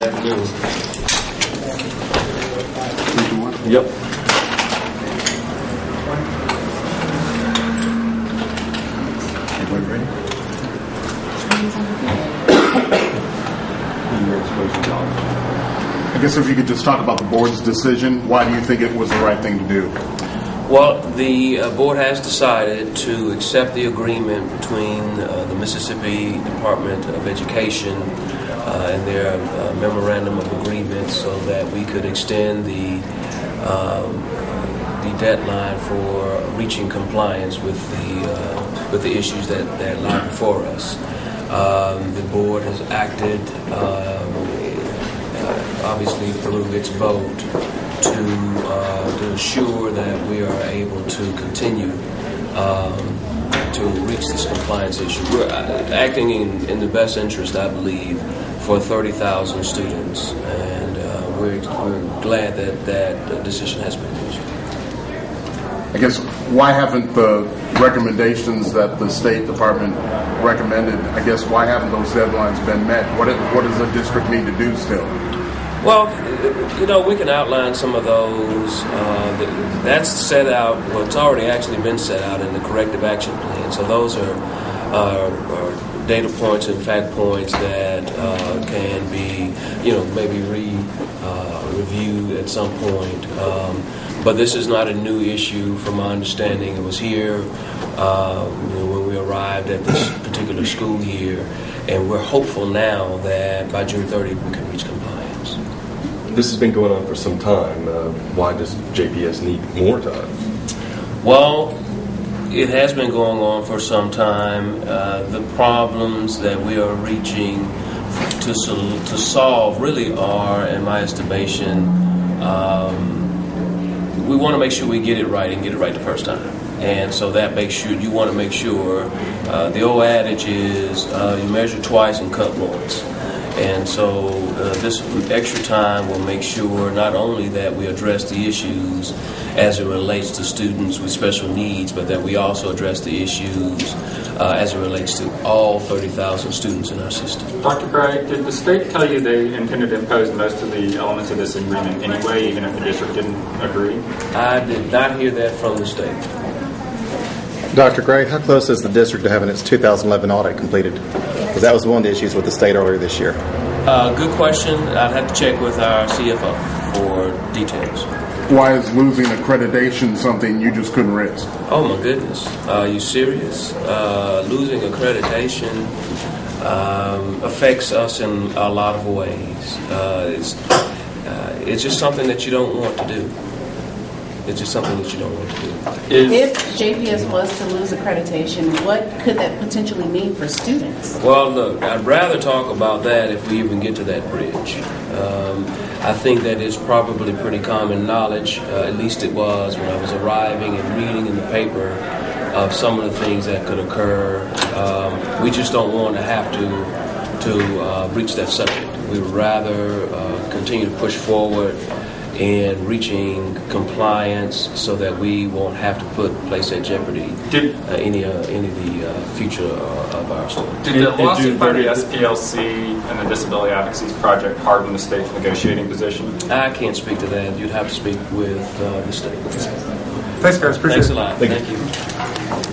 Yep. Everybody ready? I guess if you could just talk about the board's decision, why do you think it was the right thing to do? Well, the board has decided to accept the agreement between the Mississippi Department of Education and their memorandum of agreement so that we could extend the deadline for reaching compliance with the issues that lie before us. The board has acted, obviously through its vote, to ensure that we are able to continue to reach this compliance issue. We're acting in the best interest, I believe, for 30,000 students, and we're glad that decision has been reached. I guess, why haven't the recommendations that the State Department recommended, I guess, why haven't those deadlines been met? What does the district need to do still? Well, we can outline some of those. That's set out, well, it's already actually been set out in the corrective action plan. So those are data points and fact points that can be, maybe reviewed at some point. But this is not a new issue from my understanding. It was here when we arrived at this particular school year, and we're hopeful now that by June 30th we can reach compliance. This has been going on for some time. Why does JPS need more time? Well, it has been going on for some time. The problems that we are reaching to solve really are, in my estimation, we want to make sure we get it right and get it right the first time. And so that makes sure you want to make sure, the old adage is you measure twice and cut once. And so this extra time will make sure not only that we address the issues as it relates to students with special needs, but that we also address the issues as it relates to all 30,000 students in our system. Dr. Gray, did the state tell you they intended to impose most of the elements of this agreement anyway, even if the district didn't agree? I did not hear that from the state. Dr. Gray, how close is the district to having its 2011 audit completed? Because that was one of the issues with the state earlier this year. Good question. I'd have to check with our CFO for details. Why is losing accreditation something you just couldn't risk? Oh my goodness. Are you serious? Losing accreditation affects us in a lot of ways. It's just something that you don't want to do. It's just something that you don't want to do. If JPS was to lose accreditation, what could that potentially mean for students? Well, look, I'd rather talk about that if we even get to that bridge. I think that is probably pretty common knowledge, at least it was when I was arriving and reading in the paper of some of the things that could occur. We just don't want to have to reach that subject. We would rather continue to push forward in reaching compliance so that we won't have to place at jeopardy any of the future of our students. Did the lawsuit by the SPLC and the Disability Advocacy Project harden the state's negotiating position? I can't speak to that. You'd have to speak with the state. Thanks, guys. Appreciate it. Thanks a lot. Thank you.